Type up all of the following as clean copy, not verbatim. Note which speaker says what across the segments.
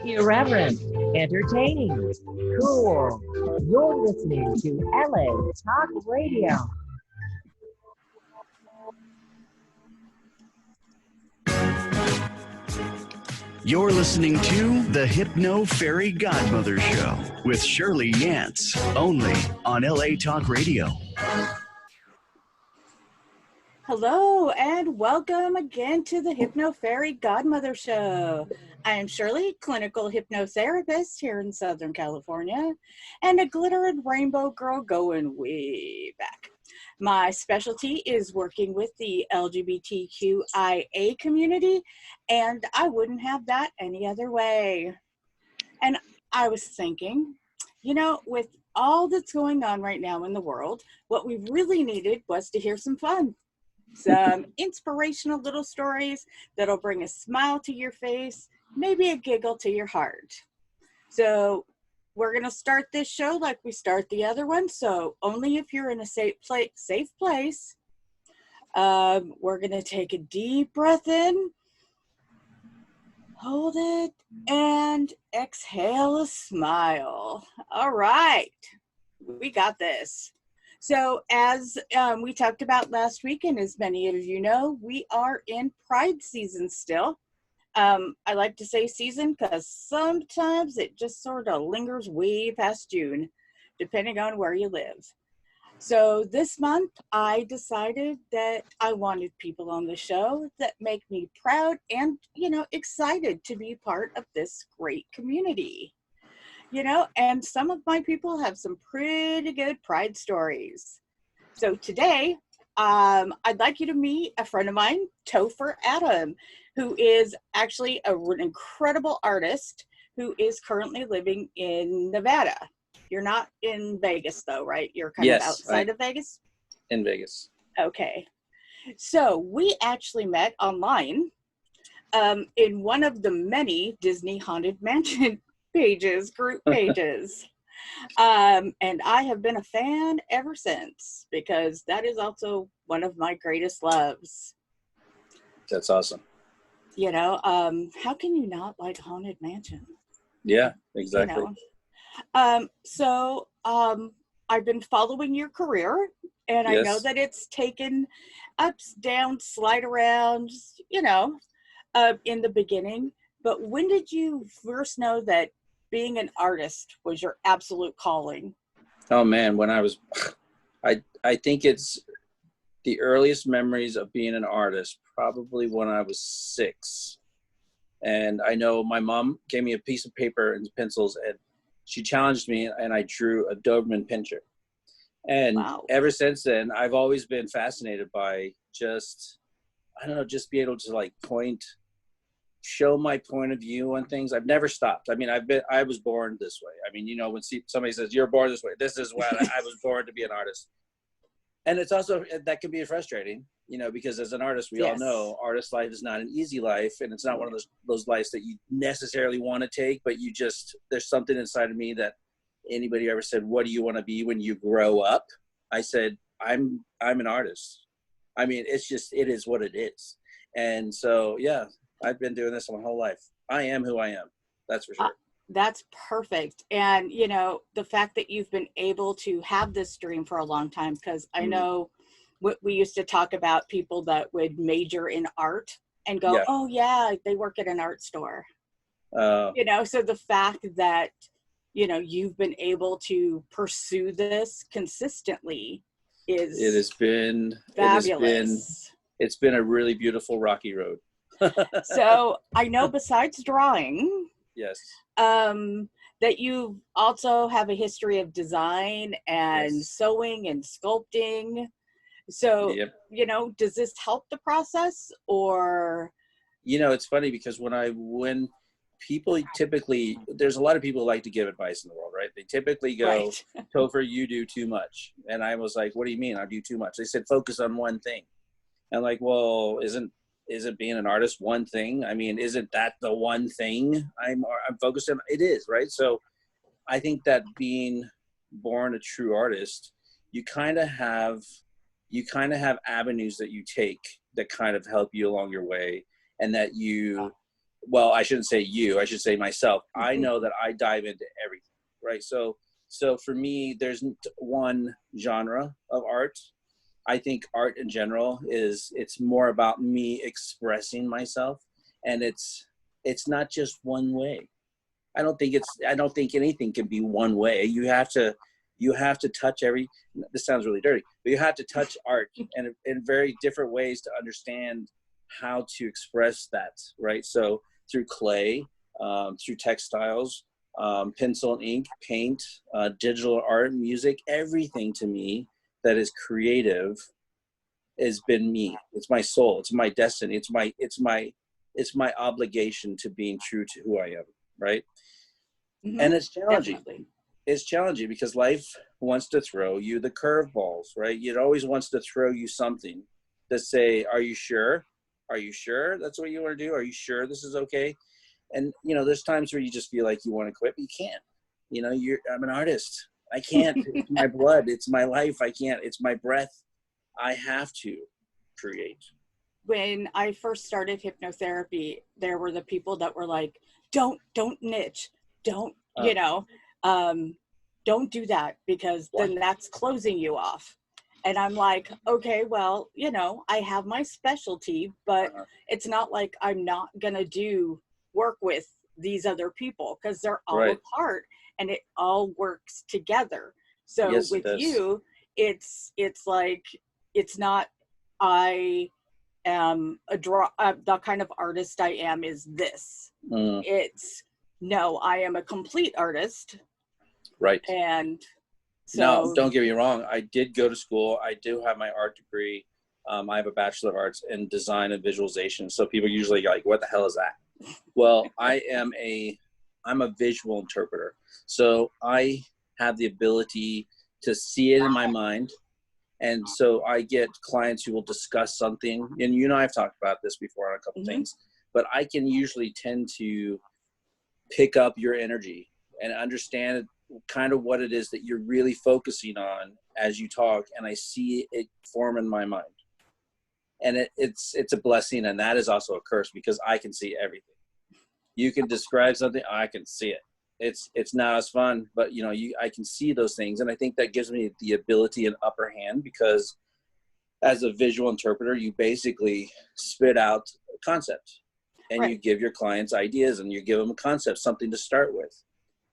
Speaker 1: Irreverent, entertaining, cool. You're listening to LA Talk Radio.
Speaker 2: You're listening to the Hypno Fairy Godmother Show with Shirley Yance, only on LA Talk Radio.
Speaker 3: Hello and welcome again to the Hypno Fairy Godmother Show. I am Shirley, clinical hypnotherapist here in Southern California, and a glitter and rainbow girl going way back. My specialty is working with the LGBTQIA community, and I wouldn't have that any other way. And I was thinking, with all that's going on right now in the world, what we really needed was to hear some fun. Some inspirational little stories that'll bring a smile to your face, maybe a giggle to your heart. So we're going to start this show like we start the other one. So only if you're in a safe place. We're going to take a deep breath in, hold it, and exhale a smile. All right, we got this. So as we talked about last week, and as many of you know, we are in Pride season still. I like to say season because sometimes it just sort of lingers way past June, depending on where you live. So this month, I decided that I wanted people on the show that make me proud and, excited to be part of this great community. And some of my people have some pretty good Pride stories. So today, I'd like you to meet a friend of mine, Topher Adam, who is actually an incredible artist who is currently living in Nevada. You're not in Vegas though, right? You're kind of outside of Vegas?
Speaker 4: In Vegas.
Speaker 3: Okay. So we actually met online in one of the many Disney Haunted Mansion group pages. And I have been a fan ever since because that is also one of my greatest loves.
Speaker 4: That's awesome.
Speaker 3: How can you not like Haunted Mansion?
Speaker 4: Yeah, exactly.
Speaker 3: So I've been following your career, and I know that it's taken ups, downs, slide arounds, in the beginning. But when did you first know that being an artist was your absolute calling?
Speaker 4: Oh man, when I was, I think it's the earliest memories of being an artist, probably when I was 6. And I know my mom gave me a piece of paper and pencils, and she challenged me, and I drew a Doberman Pinscher. And ever since then, I've always been fascinated by just be able to show my point of view on things. I've never stopped. I mean, I was born this way. I mean, when somebody says you're born this way, this is what I was born to be an artist. And it's also, that can be frustrating, because as an artist, we all know artist life is not an easy life, and it's not one of those lives that you necessarily want to take, but there's something inside of me that anybody ever said, what do you want to be when you grow up? I said, I'm an artist. I mean, it is what it is. And so, yeah, I've been doing this my whole life. I am who I am. That's for sure.
Speaker 3: That's perfect. And, the fact that you've been able to have this dream for a long time, because I know we used to talk about people that would major in art and go, oh yeah, they work at an art store. So the fact that, you've been able to pursue this consistently is fabulous.
Speaker 4: It's been a really beautiful rocky road.
Speaker 3: So I know besides drawing, that you also have a history of design and sewing and sculpting. So, does this help the process or?
Speaker 4: It's funny because when people typically, there's a lot of people who like to give advice in the world, right? They typically go, Topher, you do too much. And I was like, what do you mean I do too much? They said, focus on one thing. And I'm like, well, isn't being an artist one thing? I mean, isn't that the one thing I'm focused on? It is, right? So I think that being born a true artist, you kind of have avenues that you take that kind of help you along your way, and that you well, I shouldn't say you, I should say myself. I know that I dive into everything, right? So for me, there's one genre of art. I think art in general it's more about me expressing myself, and it's not just one way. I don't think anything can be one way. You have to touch this sounds really dirty, but you have to touch art in very different ways to understand how to express that, right? So through clay, through textiles, pencil and ink, paint, digital art, music, everything to me that is creative has been me. It's my soul. It's my destiny. It's my obligation to being true to who I am, right?
Speaker 3: Mhm.
Speaker 4: And it's challenging.
Speaker 3: Definitely.
Speaker 4: It's challenging because life wants to throw you the curveballs, right? It always wants to throw you something to say, are you sure? Are you sure that's what you want to do? Are you sure this is okay? And, there's times where you just feel like you want to quit, but you can't. I'm an artist. I can't. It's my blood. It's my life. I can't. It's my breath. I have to create.
Speaker 3: When I first started hypnotherapy, there were the people that were like, don't niche. Don't, don't do that, because then that's closing you off. And I'm like, okay, well, I have my specialty, but it's not like I'm not going to do work with these other people, because they're all a part and it all works together. So
Speaker 4: yes,
Speaker 3: with you, it's like, it's not, I am the kind of artist I am is this. It's, no, I am a complete artist.
Speaker 4: Right.
Speaker 3: And so,
Speaker 4: no, don't get me wrong. I did go to school. I do have my art degree. I have a Bachelor of Arts in Design and Visualization. So people usually like, what the hell is that? Well, I'm a visual interpreter. So I have the ability to see it in my mind. And so I get clients who will discuss something, and I've talked about this before on a couple things, but I can usually tend to pick up your energy and understand kind of what it is that you're really focusing on as you talk, and I see it form in my mind. And it's a blessing, and that is also a curse, because I can see everything. You can describe something, I can see it. It's not as fun, but I can see those things, and I think that gives me the ability and upper hand, because as a visual interpreter, you basically spit out a concept, and you give your clients ideas, and you give them a concept, something to start with.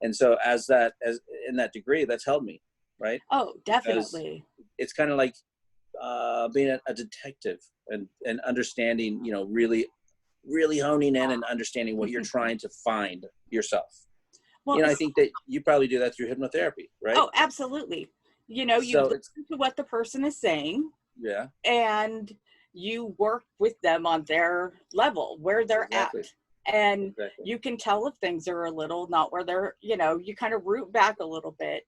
Speaker 4: And so as in that degree, that's helped me, right?
Speaker 3: Oh, definitely.
Speaker 4: Because it's kind of like being a detective and understanding, really, really honing in and understanding what you're trying to find yourself. Well, I think that you probably do that through hypnotherapy, right?
Speaker 3: Oh, absolutely. You listen to what the person is saying.
Speaker 4: Yeah.
Speaker 3: And you work with them on their level, where they're at. And you can tell if things are a little not where they're, you kind of root back a little bit,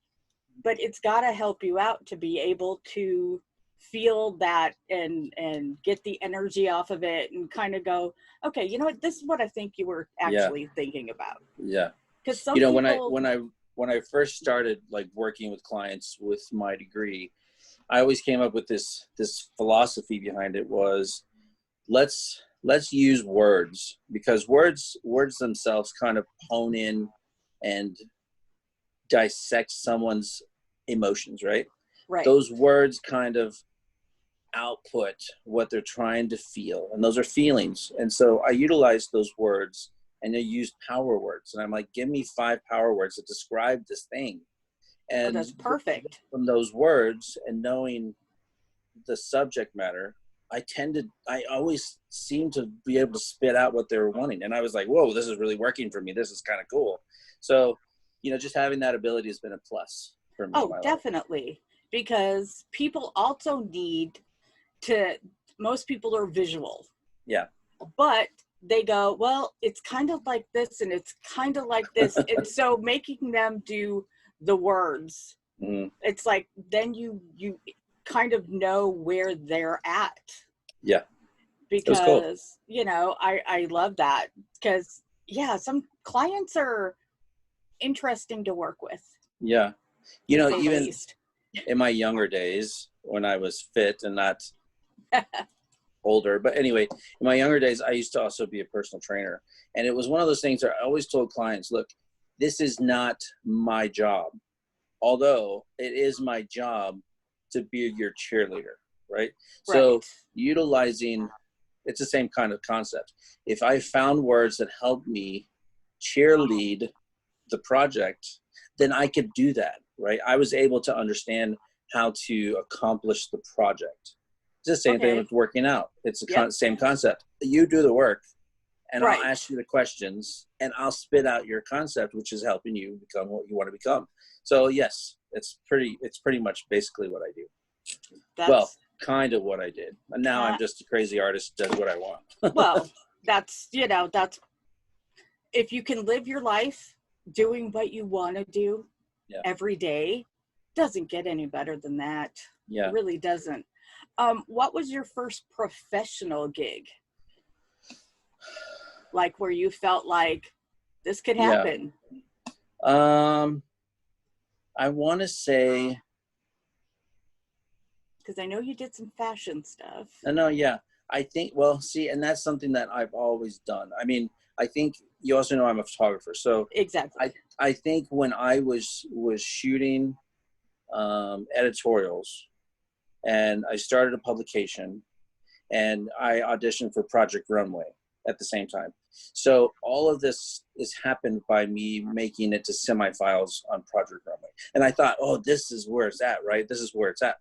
Speaker 3: but it's got to help you out to be able to feel that and get the energy off of it and kind of go, okay, you know what, this is what I think you were actually thinking about.
Speaker 4: Yeah.
Speaker 3: Because some people,
Speaker 4: when I first started like working with clients with my degree, I always came up with this philosophy behind it was, let's use words, because words themselves kind of hone in and dissect someone's emotions, right?
Speaker 3: Right.
Speaker 4: Those words kind of output what they're trying to feel, and those are feelings. And so I utilize those words, and I use power words, and I'm like, give me 5 power words that describe this thing. And
Speaker 3: that's perfect.
Speaker 4: From those words and knowing the subject matter, I always seem to be able to spit out what they were wanting. And I was like, whoa, this is really working for me. This is kind of cool. So, just having that ability has been a plus for me.
Speaker 3: Oh, definitely. Because people also most people are visual.
Speaker 4: Yeah.
Speaker 3: But they go, well, it's kind of like this and it's kind of like this. And so making them do the words, it's like, then you kind of know where they're at.
Speaker 4: Yeah.
Speaker 3: Because,
Speaker 4: cool.
Speaker 3: I love that, because some clients are interesting to work with.
Speaker 4: Yeah. Even in my younger days when I was fit and not older. But anyway, in my younger days, I used to also be a personal trainer. And it was one of those things where I always told clients, look, this is not my job. Although it is my job to be your cheerleader, right? So utilizing, it's the same kind of concept. If I found words that helped me cheerlead the project, then I could do that, right? I was able to understand how to accomplish the project. It's the same thing with working out. It's the same concept. You do the work, and I'll ask you the questions, and I'll spit out your concept, which is helping you become what you want to become. So yes, it's pretty much basically what I do. Kind of what I did. And now I'm just a crazy artist that does what I want.
Speaker 3: Well, that's if you can live your life doing what you want to do every day, doesn't get any better than that. Yeah. It really doesn't. What was your first professional gig? Like where you felt like this could happen?
Speaker 4: I want to say,
Speaker 3: because I know you did some fashion stuff.
Speaker 4: I think, and that's something that I've always done. I mean, I think you also know I'm a photographer. So
Speaker 3: exactly.
Speaker 4: I think when I was shooting editorials, and I started a publication, and I auditioned for Project Runway at the same time. So all of this has happened by me making it to semifinals on Project Runway. And I thought, oh, this is where it's at, right? This is where it's at.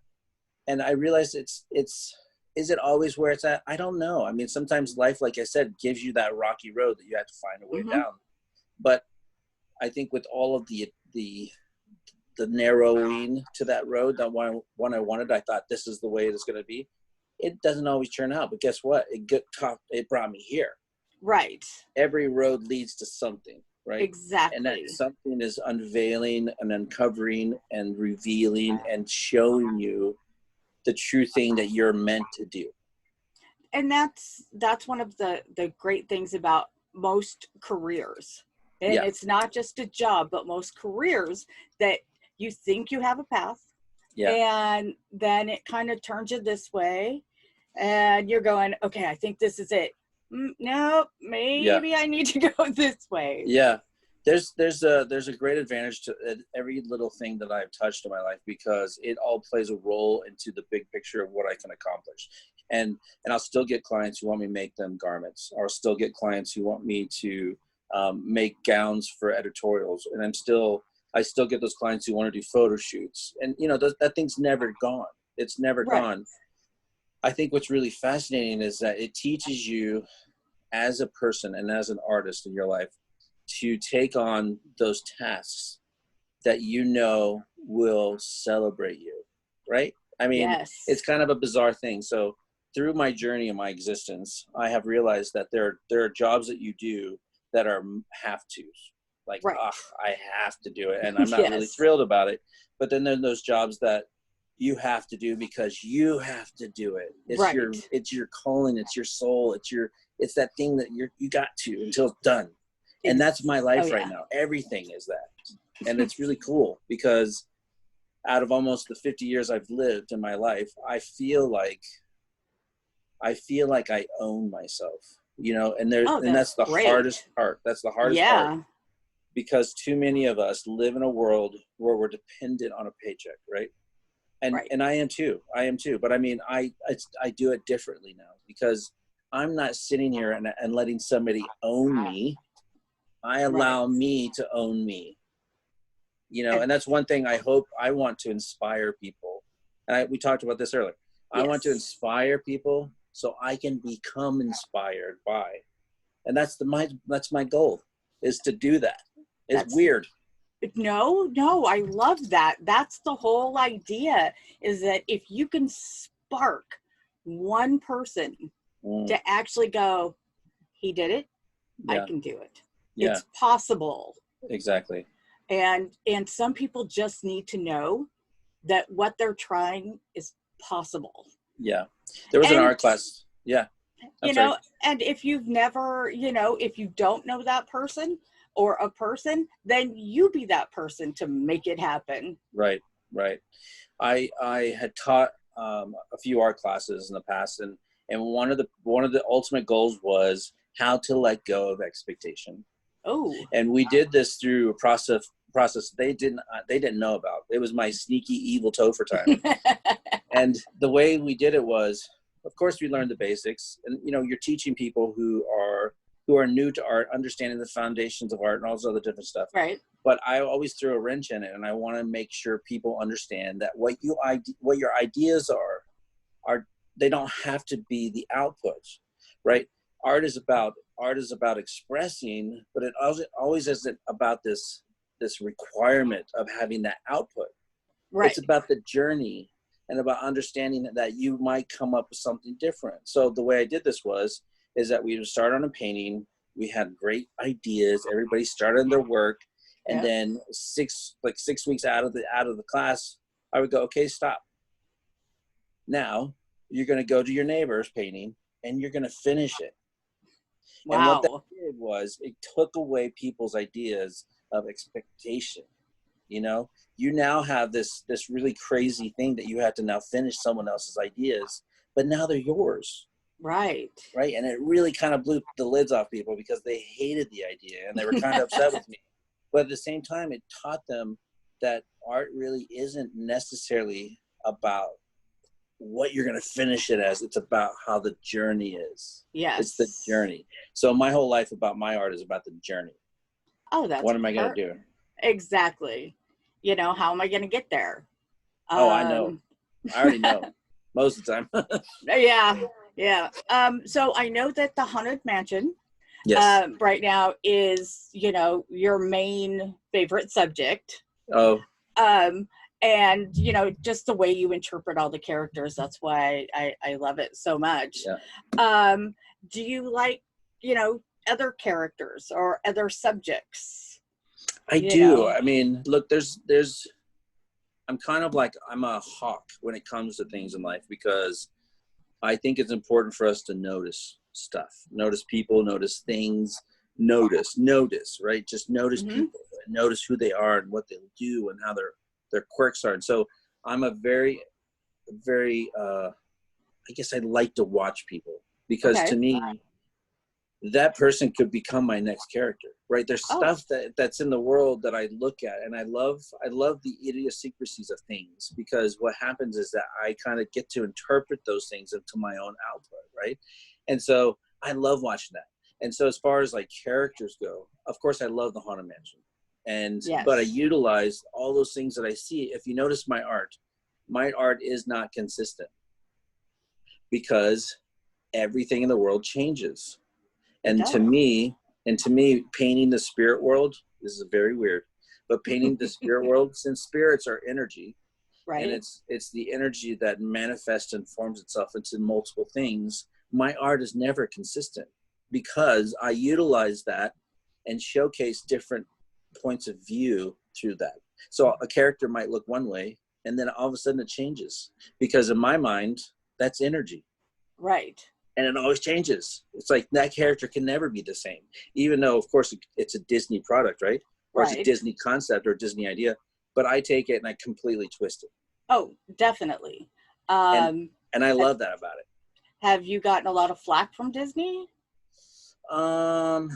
Speaker 4: And I realized is it always where it's at? I don't know. I mean, sometimes life, like I said, gives you that rocky road that you have to find a way down. But I think with all of the narrowing to that road, that one I wanted, I thought this is the way it's going to be. It doesn't always turn out, but guess what? It brought me here.
Speaker 3: Right.
Speaker 4: Every road leads to something, right?
Speaker 3: Exactly.
Speaker 4: And that something is unveiling and uncovering and revealing and showing you the true thing that you're meant to do.
Speaker 3: And that's one of the great things about most careers. And it's not just a job, but most careers that you think you have a path. Yeah. And then it kind of turns you this way and you're going, okay, I think this is it. No, maybe I need to go this way.
Speaker 4: Yeah. There's a great advantage to every little thing that I've touched in my life, because it all plays a role into the big picture of what I can accomplish. And I'll still get clients who want me to make them garments, or still get clients who want me to make gowns for editorials. And I still get those clients who want to do photo shoots. And, that thing's never gone. It's never gone. I think what's really fascinating is that it teaches you as a person and as an artist in your life to take on those tasks that will celebrate you, right? I mean, It's kind of a bizarre thing. So through my journey and my existence, I have realized that there are jobs that you do that are have-tos. Like, I have to do it. And I'm not really thrilled about it. But then there's those jobs that you have to do because you have to do it. It's your calling. It's your soul. It's that thing that you got to until it's done. And that's my life right now. Everything is that. And it's really cool because out of almost the 50 years I've lived in my life, I feel like I own myself, and that's the hardest part. That's the hardest part. Because too many of us live in a world where we're dependent on a paycheck, right? And I am too. But I mean, I do it differently now because I'm not sitting here and letting somebody own me. I allow me to own me, and that's one thing I want to inspire people. And we talked about this earlier. I want to inspire people so I can become inspired by, and that's my goal, is to do that. It's weird.
Speaker 3: No, I love that. That's the whole idea, is that if you can spark one person to actually go, he did it, I can do it. It's possible.
Speaker 4: Exactly.
Speaker 3: And some people just need to know that what they're trying is possible.
Speaker 4: Yeah. There was an art class. Yeah.
Speaker 3: And if you've never, if you don't know that person or a person, then you be that person to make it happen. Right.
Speaker 4: I had taught a few art classes in the past, And one of the ultimate goals was how to let go of expectation.
Speaker 3: Oh.
Speaker 4: And we did this through a process they didn't know about. It was my sneaky evil Topher time. And the way we did it was, of course, we learned the basics. And, you know, you're teaching people who are new to art, understanding the foundations of art and all this other different stuff.
Speaker 3: Right.
Speaker 4: But I always throw a wrench in it, and I want to make sure people understand that what your ideas are they don't have to be the output, right? Art is about expressing, but it always isn't about this requirement of having that output.
Speaker 3: Right.
Speaker 4: It's about the journey and about understanding that you might come up with something different. So the way I did this is that we would start on a painting. We had great ideas. Everybody started their work. And then 6 weeks out of the class, I would go, okay, stop. Now you're going to go to your neighbor's painting and you're going to finish it.
Speaker 3: Wow.
Speaker 4: And what that did was it took away people's ideas of expectation. You know, you now have this really crazy thing that you have to now finish someone else's ideas, but now they're yours.
Speaker 3: Right.
Speaker 4: Right. And it really kind of blew the lids off people because they hated the idea and they were kind of upset with me. But at the same time, it taught them that art really isn't necessarily about what you're going to finish it as. It's about how the journey is.
Speaker 3: Yes.
Speaker 4: It's the journey. So my whole life about my art is about the journey.
Speaker 3: Oh, that's
Speaker 4: what am I going to do?
Speaker 3: Exactly. You know, how am I going to get there?
Speaker 4: Oh, I know. I already know most of the time.
Speaker 3: Yeah. So I know that the Haunted Mansion right now is, you know, your main favorite subject.
Speaker 4: Oh.
Speaker 3: And, you know, just the way you interpret all the characters, that's why I love it so much.
Speaker 4: Yeah.
Speaker 3: Do you like, you know, other characters or other subjects?
Speaker 4: I do. I mean, look, I'm kind of like, I'm a hawk when it comes to things in life, because I think it's important for us to notice stuff, notice people, notice things, notice, right? Just notice people and notice who they are and what they'll do and how their quirks are. And so I'm a very, I guess I like to watch people, because to me, that person could become my next character, right? There's stuff that's in the world that I look at, and I love the idiosyncrasies of things, because what happens is that I kind of get to interpret those things into my own output, right? And so I love watching that. And so as far as like characters go, of course I love the Haunted Mansion, but I utilize all those things that I see. If you notice my art is not consistent, because everything in the world changes. And to me, painting the spirit world, this is very weird, but painting the spirit world, since spirits are energy, right? And it's the energy that manifests and forms itself into multiple things. My art is never consistent, because I utilize that and showcase different points of view through that. So a character might look one way, and then all of a sudden it changes, because in my mind, that's energy.
Speaker 3: Right.
Speaker 4: And it always changes. It's like that character can never be the same, even though, of course, it's a Disney product, right? Or it's a Disney concept or a Disney idea. But I take it and I completely twist it. Oh,
Speaker 3: definitely.
Speaker 4: And I love that about it.
Speaker 3: Have you gotten a lot of flack from Disney? Because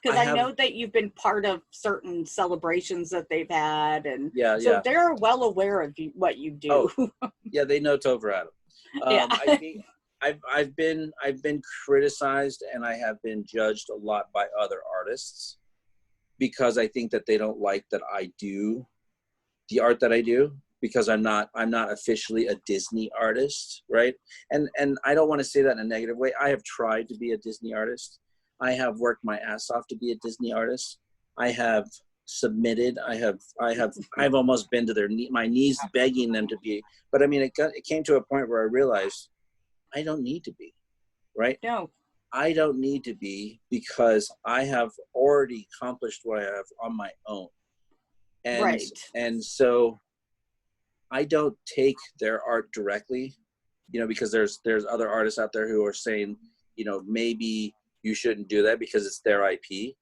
Speaker 3: I know that you've been part of certain celebrations that they've had, and so they're well aware of what you do.
Speaker 4: Yeah, they know Topher Adam. I've been criticized, and I have been judged a lot by other artists, because I think that they don't like that I do the art that I do, because I'm not officially a Disney artist, right? And I don't want to say that in a negative way. I have tried to be a Disney artist. I have worked my ass off to be a Disney artist. I have submitted. I've almost been to my knees begging them to be. But I mean, it came to a point where I realized I don't need to be, right?
Speaker 3: No.
Speaker 4: I don't need to be, because I have already accomplished what I have on my own. And so I don't take their art directly, because there's other artists out there who are saying, maybe you shouldn't do that because it's their IP.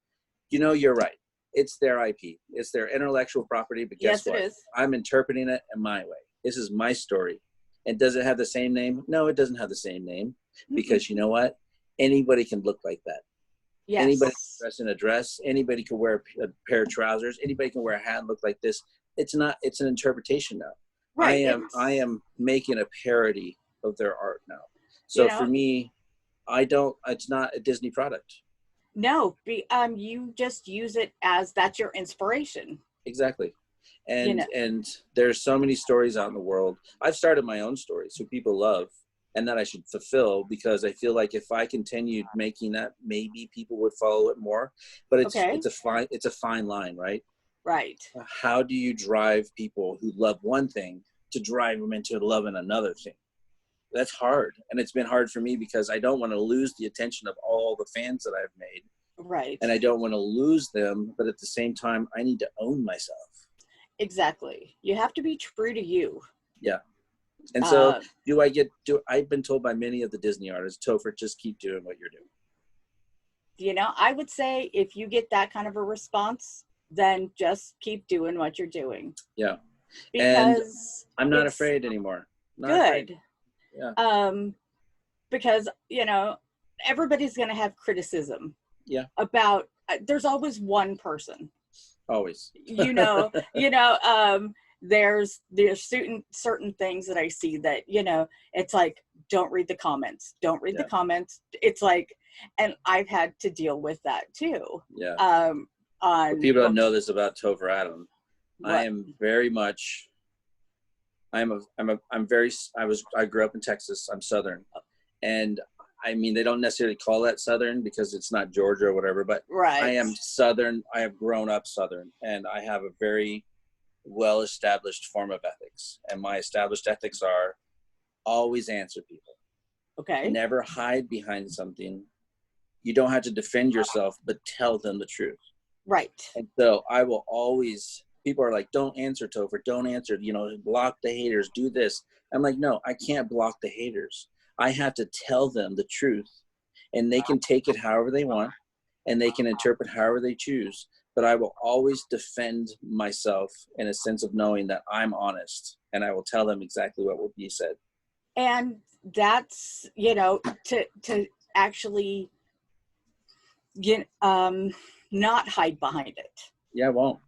Speaker 4: You're right. It's their IP. It's their intellectual property. But guess what? It is. I'm interpreting it in my way. This is my story. And does it have the same name? No, it doesn't have the same name. because you know what? Anybody can look like that.
Speaker 3: Yes.
Speaker 4: Anybody can dress in a dress. Anybody can wear a pair of trousers. Anybody can wear a hat and look like this. It's an interpretation now.
Speaker 3: Right.
Speaker 4: I am making a parody of their art now. So for me, it's not a Disney product.
Speaker 3: No, you just use it as that's your inspiration.
Speaker 4: Exactly. And there's so many stories out in the world. I've started my own stories who people love and that I should fulfill, because I feel like if I continued making that, maybe people would follow it more. But it's a fine line, right?
Speaker 3: Right.
Speaker 4: How do you drive people who love one thing to drive them into loving another thing? That's hard. And it's been hard for me because I don't want to lose the attention of all the fans that I've made.
Speaker 3: Right.
Speaker 4: And I don't want to lose them, but at the same time, I need to own myself.
Speaker 3: Exactly. You have to be true to you.
Speaker 4: Yeah. And so I've been told by many of the Disney artists, Topher, just keep doing what you're doing.
Speaker 3: I would say if you get that kind of a response, then just keep doing what you're doing.
Speaker 4: Yeah.
Speaker 3: Because
Speaker 4: and I'm not afraid anymore.
Speaker 3: Good.
Speaker 4: Yeah.
Speaker 3: Because, everybody's going to have criticism.
Speaker 4: Yeah.
Speaker 3: About, there's always one person.
Speaker 4: Always.
Speaker 3: There's certain things that I see that, it's like, don't read the comments. Don't read the comments. It's like, and I've had to deal with that too.
Speaker 4: Yeah. People don't know this about Topher Adam.
Speaker 3: What?
Speaker 4: I am very much, I grew up in Texas. I'm Southern. And I mean, they don't necessarily call that Southern because it's not Georgia or whatever, but
Speaker 3: right.
Speaker 4: I am Southern. I have grown up Southern, and I have a very well-established form of ethics. And my established ethics are always answer people.
Speaker 3: Okay.
Speaker 4: Never hide behind something. You don't have to defend yourself, but tell them the truth.
Speaker 3: Right.
Speaker 4: And so I will always, people are like, don't answer, Topher, don't answer, block the haters, do this. I'm like, no, I can't block the haters. I have to tell them the truth, and they can take it however they want, and they can interpret however they choose. But I will always defend myself in a sense of knowing that I'm honest, and I will tell them exactly what will be said.
Speaker 3: And that's, to actually not hide behind it.
Speaker 4: Yeah, I won't.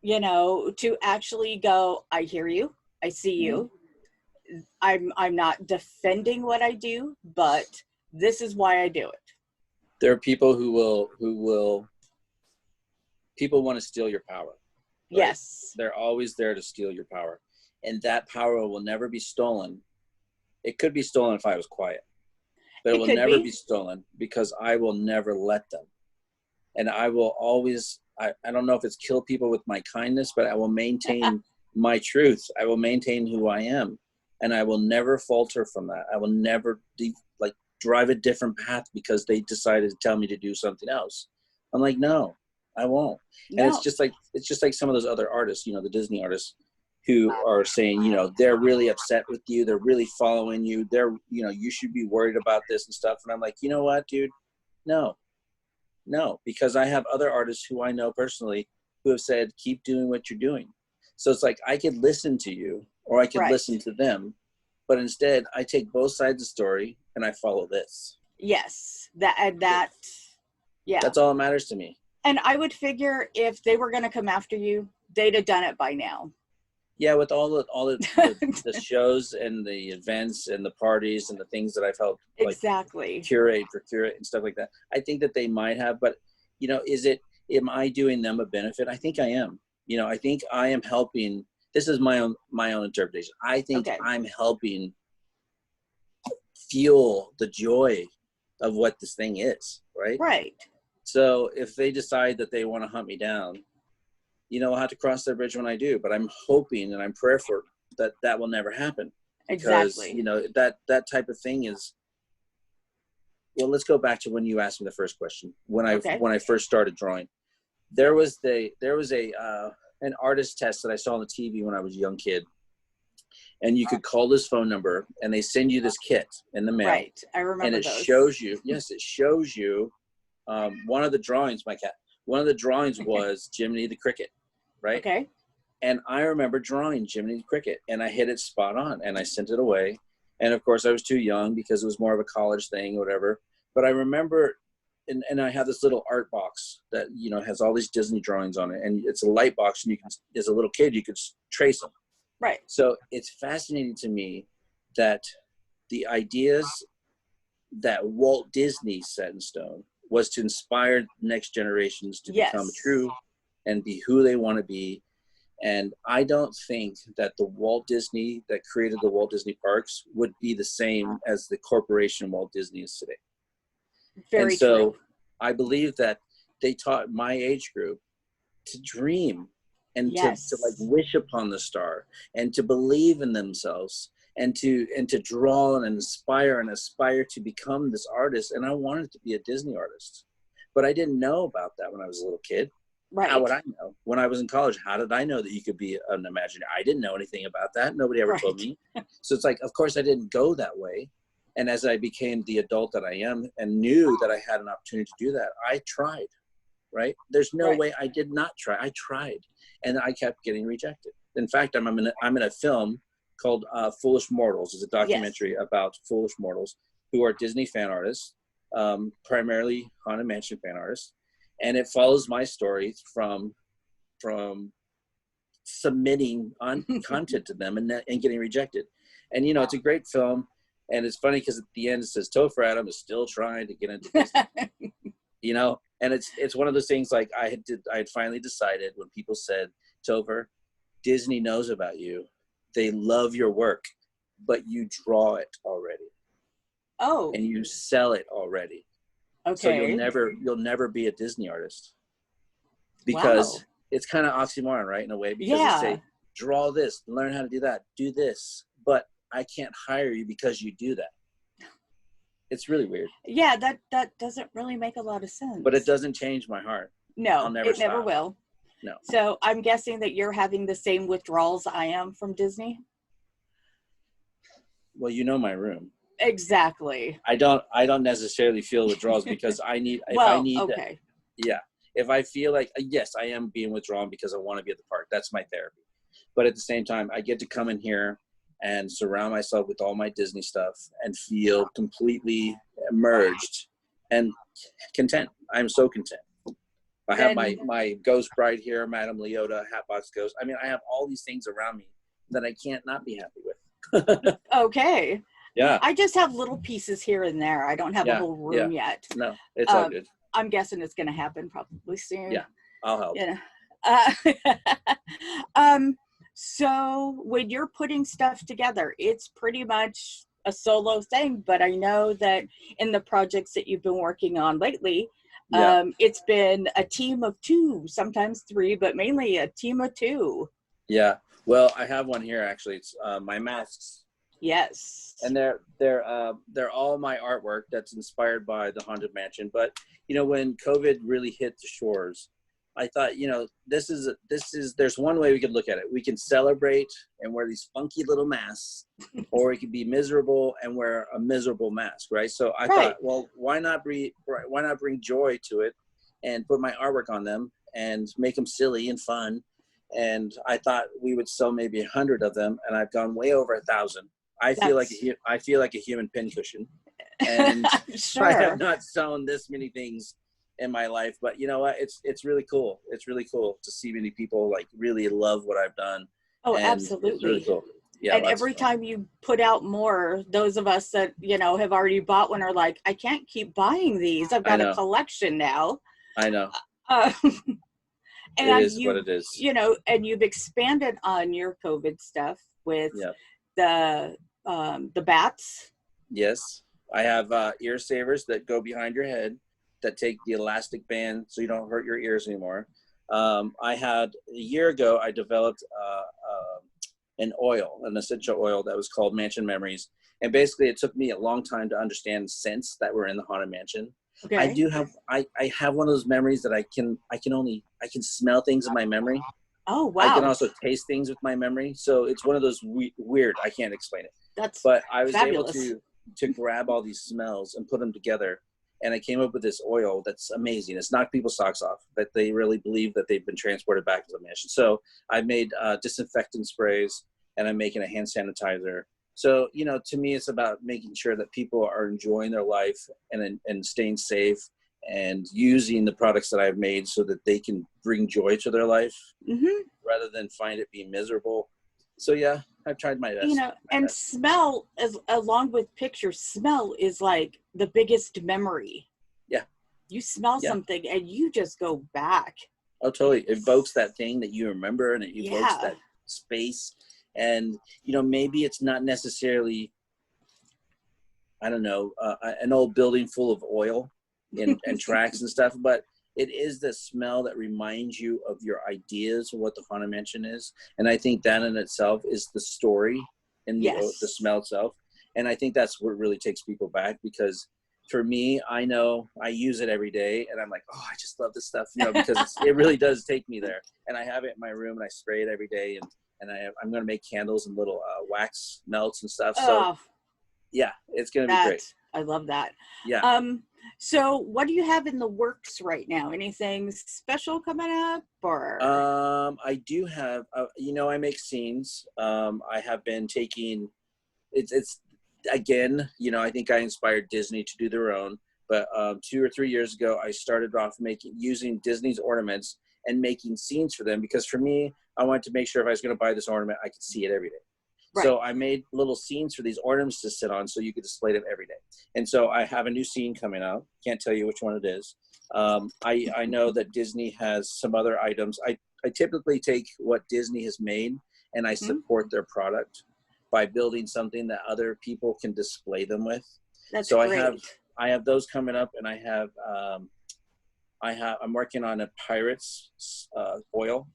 Speaker 3: To actually go, I hear you, I see you. I'm not defending what I do, but this is why I do it.
Speaker 4: There are people people want to steal your power. Right?
Speaker 3: Yes.
Speaker 4: They're always there to steal your power. And that power will never be stolen. It could be stolen if I was quiet. But it will never be stolen because I will never let them. And I will always, I don't know if it's kill people with my kindness, but I will maintain my truth. I will maintain who I am. And I will never falter from that. I will never drive a different path because they decided to tell me to do something else. I'm like, no, I won't. No. And it's just like some of those other artists, the Disney artists who are saying, they're really upset with you. They're really following you. You should be worried about this and stuff. And I'm like, you know what, dude? No, because I have other artists who I know personally who have said, keep doing what you're doing. So it's like, I could listen to you or I could listen to them, but instead I take both sides of the story and I follow this.
Speaker 3: Yes. Yeah.
Speaker 4: That's all that matters to me.
Speaker 3: And I would figure if they were going to come after you, they'd have done it by now.
Speaker 4: Yeah. With all the shows and the events and the parties and the things that I've helped curate and stuff like that. I think that they might have, but am I doing them a benefit? I think I am. I think I am helping. This is my own interpretation. I think I'm helping fuel the joy of what this thing is, right?
Speaker 3: Right.
Speaker 4: So if they decide that they want to hunt me down, I'll have to cross that bridge when I do. But I'm hoping and I'm prayerful that will never happen. Because,
Speaker 3: exactly.
Speaker 4: That type of thing is. Well, let's go back to when you asked me the first question. When I first started drawing, there was an artist test that I saw on the TV when I was a young kid. And you could call this phone number and they send you this kit in the mail.
Speaker 3: Right. I remember
Speaker 4: and it
Speaker 3: those.
Speaker 4: shows you one of the drawings, one of the drawings was Jiminy the Cricket, right?
Speaker 3: Okay.
Speaker 4: And I remember drawing Jiminy the Cricket and I hit it spot on and I sent it away And of course I was too young because it was more of a college thing or whatever. But I remember, and I have this little art box that, you know, has all these Disney drawings on it, and it's a light box, and you can, as a little kid, you could trace them.
Speaker 3: Right.
Speaker 4: So it's fascinating to me that the ideas that Walt Disney set in stone was to inspire next generations to become true and be who they want to be. And I don't think that the Walt Disney that created the Walt Disney parks would be the same as the corporation Walt Disney is today.
Speaker 3: Very
Speaker 4: and so
Speaker 3: true.
Speaker 4: I believe that they taught my age group to dream and to like wish upon the star and to believe in themselves and to draw and inspire and aspire to become this artist. And I wanted to be a Disney artist, but I didn't know about that when I was a little kid.
Speaker 3: Right.
Speaker 4: How would I know? When I was in college, how did I know that you could be an Imagineer? I didn't know anything about that. Nobody ever told me. So it's like, of course I didn't go that way. And as I became the adult that I am and knew that I had an opportunity to do that, I tried, right? There's no way I did not try. I tried, and I kept getting rejected. In fact, I'm in a film called Foolish Mortals. It's a documentary about foolish mortals who are Disney fan artists, primarily Haunted Mansion fan artists. And it follows my story from submitting on content to them and getting rejected. And, you know, it's a great film. And it's funny because at the end it says Topher Adam is still trying to get into Disney. You know, and it's one of those things like I had finally decided when people said, Topher, Disney knows about you. They love your work, but you draw it already.
Speaker 3: Oh.
Speaker 4: And you sell it already.
Speaker 3: Okay.
Speaker 4: So you'll never be a Disney artist. Because it's kind of oxymoron, right, in a way, because you say, draw this, learn how to do that, do this, but I can't hire you because you do that. It's really weird.
Speaker 3: Yeah, that doesn't really make a lot of sense.
Speaker 4: But it doesn't change my heart.
Speaker 3: No,
Speaker 4: it
Speaker 3: never will.
Speaker 4: No.
Speaker 3: So I'm guessing that you're having the same withdrawals I am from Disney.
Speaker 4: Well, you know my room.
Speaker 3: Exactly.
Speaker 4: I don't necessarily feel withdrawals because I need. If I feel like yes, I am being withdrawn because I want to be at the park. That's my therapy. But at the same time, I get to come in here and surround myself with all my Disney stuff and feel completely immersed and content. I'm so content. I have my Ghost Bride here, Madame Leota, Hatbox Ghost. I mean, I have all these things around me that I can't not be happy with.
Speaker 3: Okay.
Speaker 4: Yeah.
Speaker 3: I just have little pieces here and there. I don't have a whole room yet.
Speaker 4: No, it's all good.
Speaker 3: I'm guessing it's going to happen probably soon.
Speaker 4: Yeah, I'll help.
Speaker 3: So when you're putting stuff together, it's pretty much a solo thing, but I know that in the projects that you've been working on lately, it's been a team of two, sometimes three, but mainly a team of two.
Speaker 4: Yeah. Well, I have one here actually. It's my masks.
Speaker 3: Yes.
Speaker 4: And they're all my artwork that's inspired by the Haunted Mansion. But you know, when COVID really hit the shores, I thought, you know, there's one way we could look at it. We can celebrate and wear these funky little masks, or we could be miserable and wear a miserable mask, right? So I thought, well, why not bring joy to it and put my artwork on them and make them silly and fun? And I thought we would sell maybe 100 of them, and I've gone way over 1,000. I feel like a human pincushion, and I have not sewn this many things in my life. But you know what? It's really cool. It's really cool to see many people like really love what I've done.
Speaker 3: Oh,
Speaker 4: and
Speaker 3: absolutely.
Speaker 4: It's really cool. Yeah.
Speaker 3: And every time you put out more, those of us that, you know, have already bought one are like, I can't keep buying these. I've got a collection now.
Speaker 4: I know.
Speaker 3: And
Speaker 4: it is what it is.
Speaker 3: You know, and you've expanded on your COVID stuff with the bats.
Speaker 4: Yes. I have ear savers that go behind your head that take the elastic band so you don't hurt your ears anymore. I had a year ago, I developed an essential oil that was called Mansion Memories. And basically it took me a long time to understand scents that were in the Haunted Mansion. Okay. I have one of those memories that I can smell things in my memory.
Speaker 3: Oh, wow.
Speaker 4: I can also taste things with my memory. So it's one of those weird, I can't explain it. But I was able to grab all these smells and put them together. And I came up with this oil that's amazing. It's knocked people's socks off, that they really believe that they've been transported back to the mansion. So I made disinfectant sprays, and I'm making a hand sanitizer. So, to me, it's about making sure that people are enjoying their life and staying safe and using the products that I've made so that they can bring joy to their life rather than find it being miserable. So yeah, I've tried my best.
Speaker 3: And smell, as along with pictures, smell is like the biggest memory.
Speaker 4: Yeah.
Speaker 3: You smell something and you just go back.
Speaker 4: Oh, totally. It evokes that thing that you remember, and it evokes that space. And, maybe it's not necessarily, I don't know, an old building full of oil and tracks and stuff, but it is the smell that reminds you of your ideas of what the Haunted Mansion is. And I think that in itself is the story and the smell itself. And I think that's what really takes people back, because for me, I know I use it every day and I'm like, oh, I just love this stuff, because it really does take me there. And I have it in my room and I spray it every day. And I'm going to make candles and little wax melts and stuff. So yeah, it's going to be great.
Speaker 3: I love that.
Speaker 4: Yeah.
Speaker 3: So what do you have in the works right now? Anything special coming up, or?
Speaker 4: I do have, I make scenes. I have been taking, it's again, I think I inspired Disney to do their own, but 2 or 3 years ago, I started off using Disney's ornaments and making scenes for them, because for me, I wanted to make sure if I was going to buy this ornament, I could see it every day. Right. So I made little scenes for these ornaments to sit on so you could display them every day. And so I have a new scene coming out. Can't tell you which one it is. I know that Disney has some other items. I typically take what Disney has made and I support their product by building something that other people can display them with.
Speaker 3: That's
Speaker 4: so
Speaker 3: great.
Speaker 4: I have those coming up, and I'm working on a Pirates foil.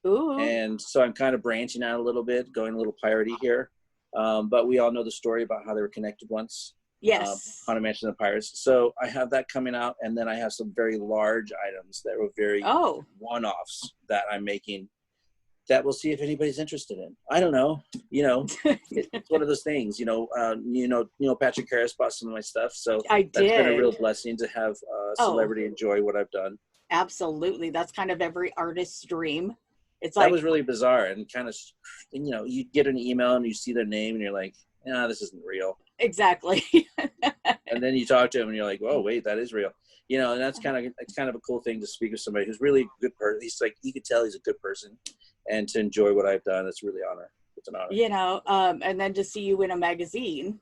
Speaker 3: Ooh.
Speaker 4: And so I'm kind of branching out a little bit, going a little piratey here. But we all know the story about how they were connected once.
Speaker 3: Yes.
Speaker 4: Haunted Mansion and the Pirates. So I have that coming out, and then I have some very large items that were very one-offs that I'm making that we'll see if anybody's interested in. I don't know. It's one of those things. Patrick Harris bought some of my stuff, so that's been a real blessing to have a celebrity enjoy what I've done.
Speaker 3: Absolutely, that's kind of every artist's dream. It's
Speaker 4: that was really bizarre, and kind of, you get an email and you see their name and you're like, this isn't real.
Speaker 3: Exactly.
Speaker 4: And then you talk to him and you're like, oh wait, that is real. And it's kind of a cool thing to speak with somebody who's really a good person. He's like, you could tell he's a good person, and to enjoy what I've done, it's really it's an honor.
Speaker 3: And then to see you in a magazine,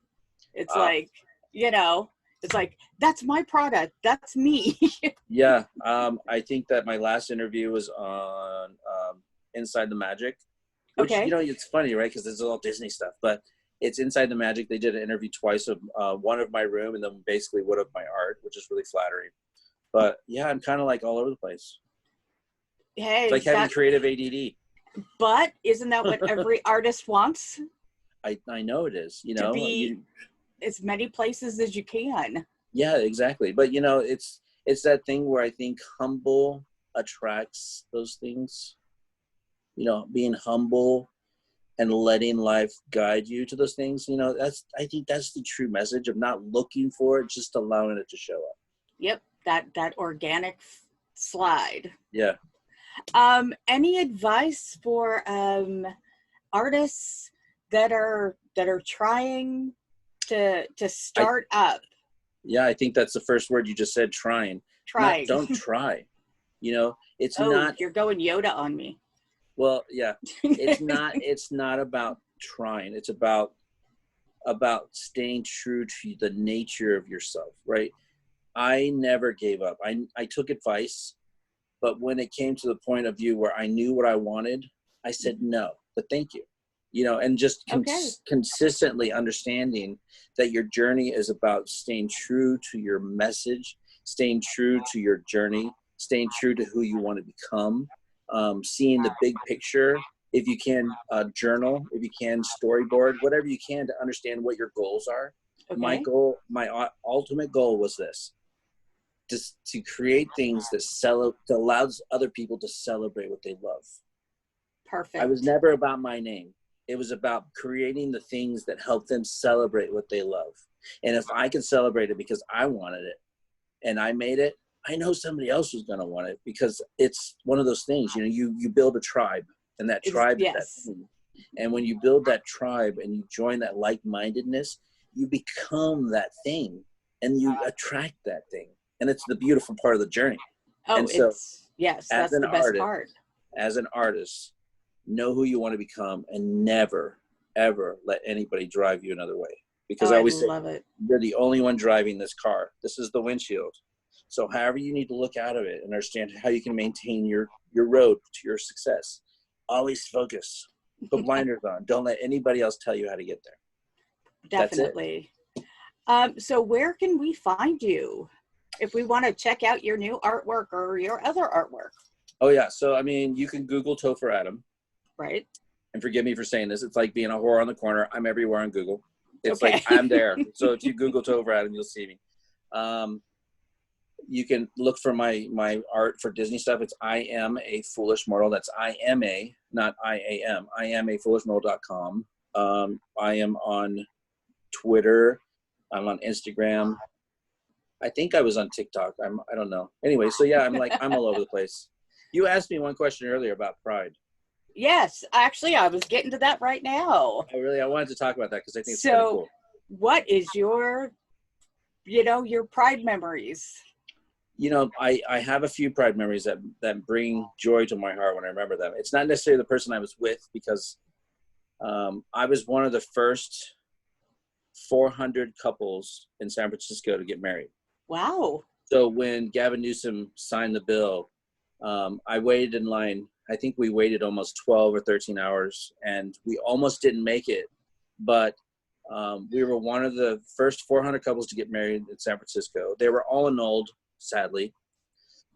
Speaker 3: it's like, it's like, that's my product. That's me.
Speaker 4: Yeah. I think that my last interview was on Inside the Magic, which, it's funny, right? Because this is all Disney stuff, but it's Inside the Magic. They did an interview twice of one of my room and then basically one of my art, which is really flattering. But yeah, I'm kind of like all over the place.
Speaker 3: Hey,
Speaker 4: it's like having creative ADD.
Speaker 3: But isn't that what every artist wants?
Speaker 4: I know it is,
Speaker 3: to be as many places as you can.
Speaker 4: Yeah, exactly. But it's that thing where I think humble attracts those things. Being humble and letting life guide you to those things. I think that's the true message of not looking for it, just allowing it to show up.
Speaker 3: Yep, that organic slide.
Speaker 4: Yeah.
Speaker 3: Any advice for artists that are trying to start up?
Speaker 4: Yeah, I think that's the first word you just said, trying. Don't try. It's not.
Speaker 3: You're going Yoda on me.
Speaker 4: Well, yeah, it's not about trying. It's about staying true to the nature of yourself, right? I never gave up. I took advice, but when it came to the point of view where I knew what I wanted, I said no, but thank you. And just consistently understanding that your journey is about staying true to your message, staying true to your journey, staying true to who you want to become. Seeing the big picture, if you can journal, if you can storyboard, whatever you can to understand what your goals are. Okay. My ultimate goal was this, just to create things that allows other people to celebrate what they love.
Speaker 3: Perfect.
Speaker 4: I was never about my name. It was about creating the things that help them celebrate what they love. And if I can celebrate it because I wanted it and I made it, I know somebody else was going to want it, because it's one of those things, you build a tribe, and that tribe is that thing. And when you build that tribe and you join that like-mindedness, you become that thing and you attract that thing. And it's the beautiful part of the journey.
Speaker 3: Oh,
Speaker 4: and so,
Speaker 3: yes, that's the best part.
Speaker 4: As an artist, know who you want to become and never, ever let anybody drive you another way. Because I always say, you're the only one driving this car. This is the windshield. So however you need to look out of it and understand how you can maintain your road to your success. Always focus. Put blinders on. Don't let anybody else tell you how to get there.
Speaker 3: Definitely. So where can we find you if we want to check out your new artwork or your other artwork?
Speaker 4: Oh, yeah. So, I mean, you can Google Topher Adam.
Speaker 3: Right.
Speaker 4: And forgive me for saying this. It's like being a whore on the corner. I'm everywhere on Google. It's
Speaker 3: okay.
Speaker 4: like I'm there. So if you Google Topher Adam, you'll see me. You can look for my art for Disney stuff. It's I Am a Foolish Mortal. That's IMA, not IAM. I am a foolishmortal.com. I am on Twitter. I'm on Instagram. I think I was on TikTok. I don't know. Anyway, so yeah, I'm all over the place. You asked me one question earlier about pride.
Speaker 3: Yes, actually, I was getting to that right now.
Speaker 4: I wanted to talk about that because I think it's pretty cool.
Speaker 3: What is your pride memories?
Speaker 4: I have a few pride memories that bring joy to my heart when I remember them. It's not necessarily the person I was with because I was one of the first 400 couples in San Francisco to get married.
Speaker 3: Wow.
Speaker 4: So when Gavin Newsom signed the bill, I waited in line. I think we waited almost 12 or 13 hours and we almost didn't make it. But we were one of the first 400 couples to get married in San Francisco. They were all annulled, sadly.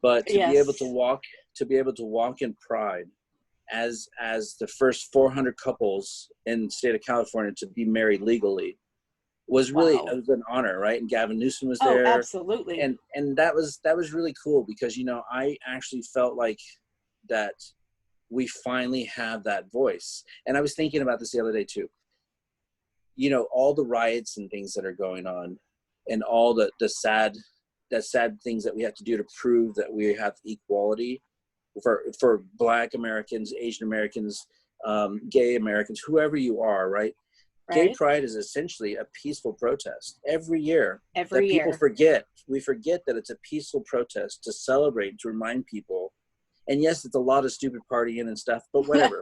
Speaker 4: But to be able to walk in pride as the first 400 couples in the state of California to be married legally was really it was an honor, right? And Gavin Newsom was there.
Speaker 3: Oh, absolutely.
Speaker 4: And that was really cool because I actually felt like that we finally have that voice. And I was thinking about this the other day too. All the riots and things that are going on and all the sad things that we have to do to prove that we have equality for Black Americans, Asian Americans, gay Americans, whoever you are, right? Gay pride is essentially a peaceful protest every year. People forget. We forget that it's a peaceful protest to celebrate, to remind people. And yes, it's a lot of stupid partying and stuff, but whatever.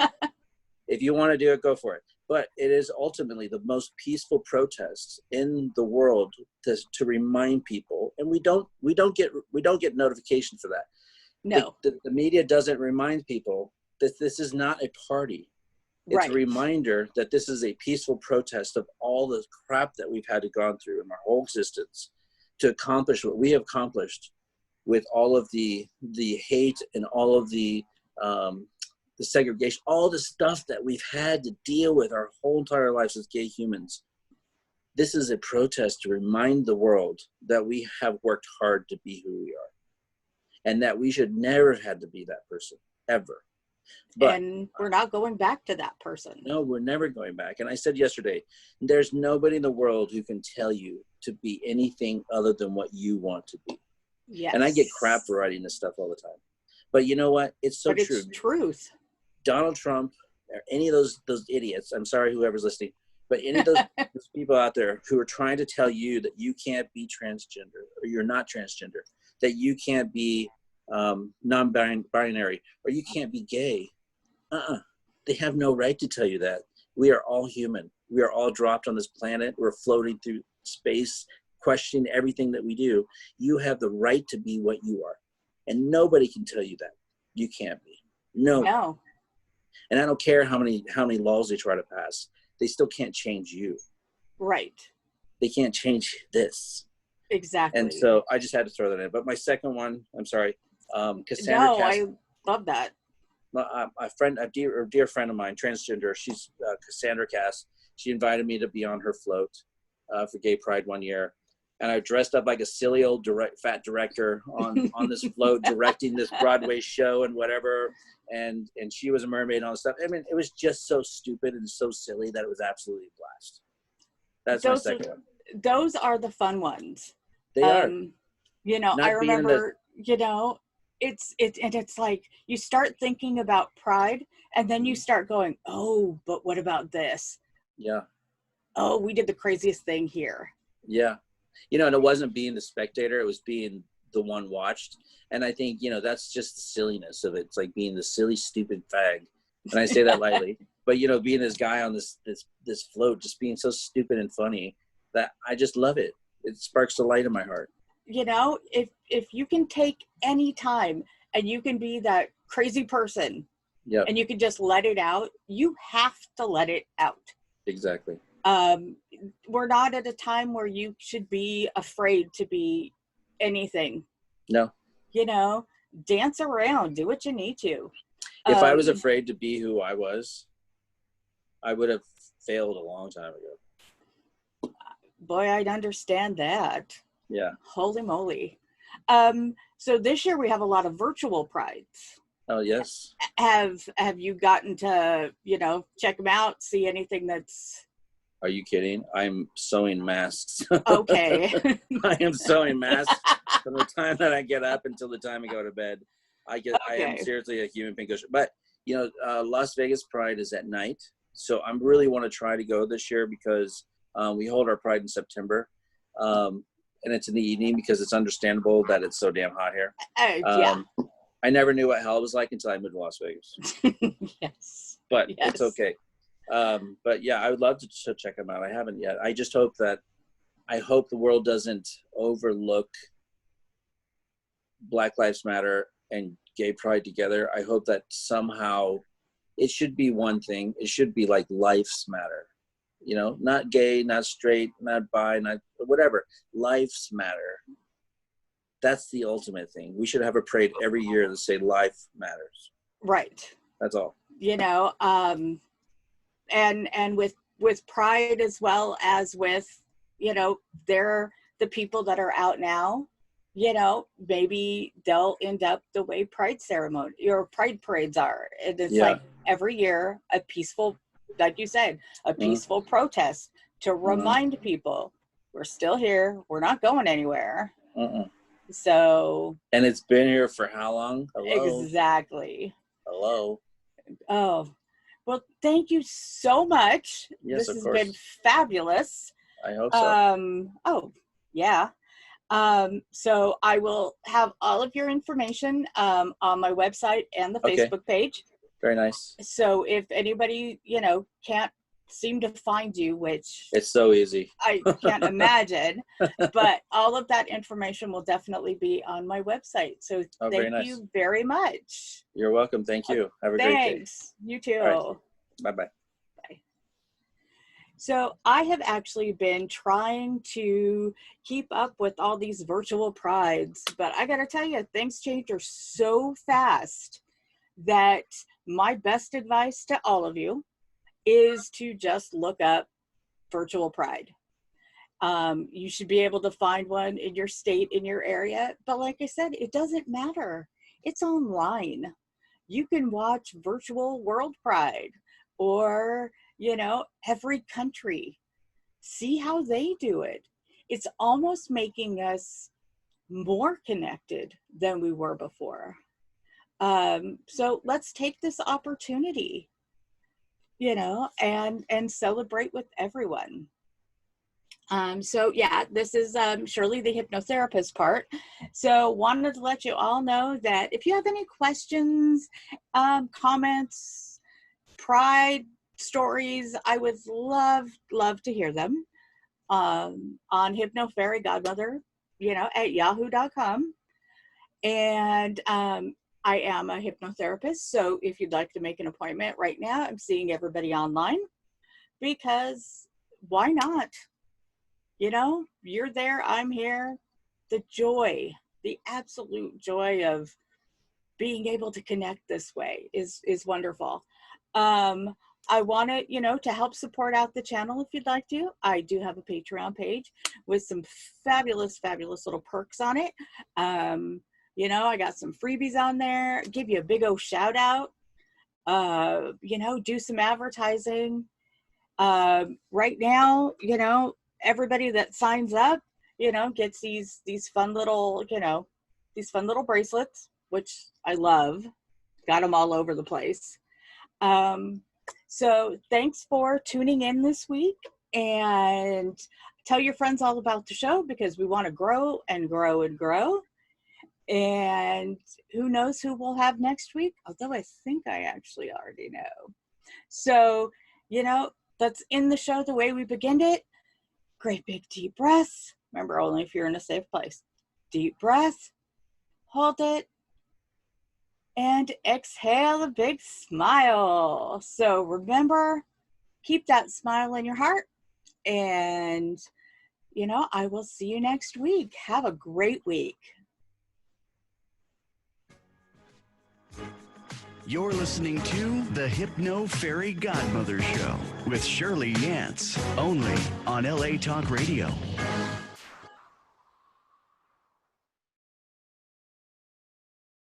Speaker 4: If you want to do it, go for it. But it is ultimately the most peaceful protest in the world to remind people. And we don't get notification for that.
Speaker 3: No.
Speaker 4: The media doesn't remind people that this is not a party. It's a reminder that this is a peaceful protest of all the crap that we've had to go through in our whole existence to accomplish what we have accomplished with all of the hate and all of the segregation, all the stuff that we've had to deal with our whole entire lives as gay humans. This is a protest to remind the world that we have worked hard to be who we are and that we should never have had to be that person, ever.
Speaker 3: And we're not going back to that person.
Speaker 4: No, we're never going back. And I said yesterday, there's nobody in the world who can tell you to be anything other than what you want to be.
Speaker 3: Yes.
Speaker 4: And I get crap for writing this stuff all the time. But you know what? It's so true.
Speaker 3: It's truth.
Speaker 4: Donald Trump or any of those idiots, I'm sorry whoever's listening, but any of those people out there who are trying to tell you that you can't be transgender or you're not transgender, that you can't be non-binary or you can't be gay. They have no right to tell you that. We are all human. We are all dropped on this planet. We're floating through space, questioning everything that we do. You have the right to be what you are. And nobody can tell you that. You can't be. No. And I don't care how many laws they try to pass. They still can't change you.
Speaker 3: Right. They
Speaker 4: can't change this.
Speaker 3: Exactly.
Speaker 4: And so I just had to throw that in. But my second one, I'm sorry, Cassandra Cass.
Speaker 3: I love that.
Speaker 4: A dear friend of mine, transgender, she's Cassandra Cass. She invited me to be on her float for Gay Pride one year. And I dressed up like a silly old fat director on this float, directing this Broadway show and whatever. And she was a mermaid and all this stuff. I mean, it was just so stupid and so silly that it was absolutely a blast. That's my second one.
Speaker 3: Those are the fun ones.
Speaker 4: They are.
Speaker 3: I remember, and it's like you start thinking about pride, and then you start going, oh, but what about this?
Speaker 4: Yeah.
Speaker 3: Oh, we did the craziest thing here.
Speaker 4: Yeah. And it wasn't being the spectator, it was being the one watched. And I think, that's just the silliness of it. It's like being the silly, stupid fag. And I say that lightly, but being this guy on this float, just being so stupid and funny, that I just love it. It sparks the light in my heart.
Speaker 3: If you can take any time and you can be that crazy person,
Speaker 4: yeah,
Speaker 3: and you can just let it out, you have to let it out.
Speaker 4: Exactly.
Speaker 3: We're not at a time where you should be afraid to be anything.
Speaker 4: No.
Speaker 3: Dance around, do what you need to.
Speaker 4: If I was afraid to be who I was, I would have failed a long time ago.
Speaker 3: Boy, I'd understand that.
Speaker 4: Yeah.
Speaker 3: Holy moly. So this year we have a lot of virtual prides.
Speaker 4: Oh, yes.
Speaker 3: Have you gotten to, check them out, see anything that's...
Speaker 4: Are you kidding? I'm sewing masks.
Speaker 3: Okay.
Speaker 4: I am sewing masks from the time that I get up until the time I go to bed. I am seriously a human pincushion. But, Las Vegas Pride is at night. So I really want to try to go this year because we hold our Pride in September. And it's in the evening because it's understandable that it's so damn hot here.
Speaker 3: Yeah.
Speaker 4: I never knew what hell was like until I moved to Las Vegas.
Speaker 3: Yes.
Speaker 4: But it's okay. But yeah, I would love to check them out. I haven't yet. I just hope the world doesn't overlook Black Lives Matter and Gay Pride together. I hope that somehow it should be one thing. It should be like lives matter, not gay, not straight, not bi, not whatever. Lives matter. That's the ultimate thing. We should have a parade every year that say life matters.
Speaker 3: Right.
Speaker 4: That's all.
Speaker 3: And with Pride as well as with, they're the people that are out now, maybe they'll end up the way Pride ceremony or Pride parades are. And it's like every year a peaceful, like you said, a peaceful protest to remind people we're still here. We're not going anywhere. So.
Speaker 4: And it's been here for how long? Hello?
Speaker 3: Exactly.
Speaker 4: Hello.
Speaker 3: Oh. Well, thank you so much.
Speaker 4: Yes,
Speaker 3: this
Speaker 4: of
Speaker 3: has
Speaker 4: course.
Speaker 3: been fabulous.
Speaker 4: I hope so.
Speaker 3: Oh, yeah. So I will have all of your information on my website and the Facebook page.
Speaker 4: Very nice.
Speaker 3: So if anybody, can't seem to find you, which
Speaker 4: it's so easy.
Speaker 3: I can't imagine, but all of that information will definitely be on my website. So thank you very much.
Speaker 4: You're welcome. Thank you. Have a great day.
Speaker 3: Thanks. You too.
Speaker 4: Right. Bye-bye.
Speaker 3: Bye. So I have actually been trying to keep up with all these virtual prides, but I got to tell you, things change so fast that my best advice to all of you is to just look up virtual pride. You should be able to find one in your state, in your area. But like I said, it doesn't matter. It's online. You can watch virtual World Pride or, every country. See how they do it. It's almost making us more connected than we were before. So let's take this opportunity, and celebrate with everyone. So yeah, this is Shirley, the hypnotherapist part. So wanted to let you all know that if you have any questions, comments, pride stories, I would love to hear them on hypnofairygodmother, at yahoo.com. And I am a hypnotherapist. So if you'd like to make an appointment right now, I'm seeing everybody online because why not? You're there, I'm here. The joy, the absolute joy of being able to connect this way is wonderful. I want to, to help support out the channel if you'd like to. I do have a Patreon page with some fabulous little perks on it. I got some freebies on there, give you a big old shout out, do some advertising. Right now, everybody that signs up, gets these fun little, these fun little bracelets. which I love. Got them all over the place. So thanks for tuning in this week, and tell your friends all about the show, because we want to grow and grow and grow. And who knows who we'll have next week, although I think I actually already know. So, let's end the show the way we beginned it. Great big deep breaths. Remember, only if you're in a safe place. Deep breath, hold it, and exhale a big smile. So remember, keep that smile in your heart. And, I will see you next week. Have a great week.
Speaker 2: You're listening to the Hypno Fairy Godmother Show with Shirley Yance, only on LA Talk Radio.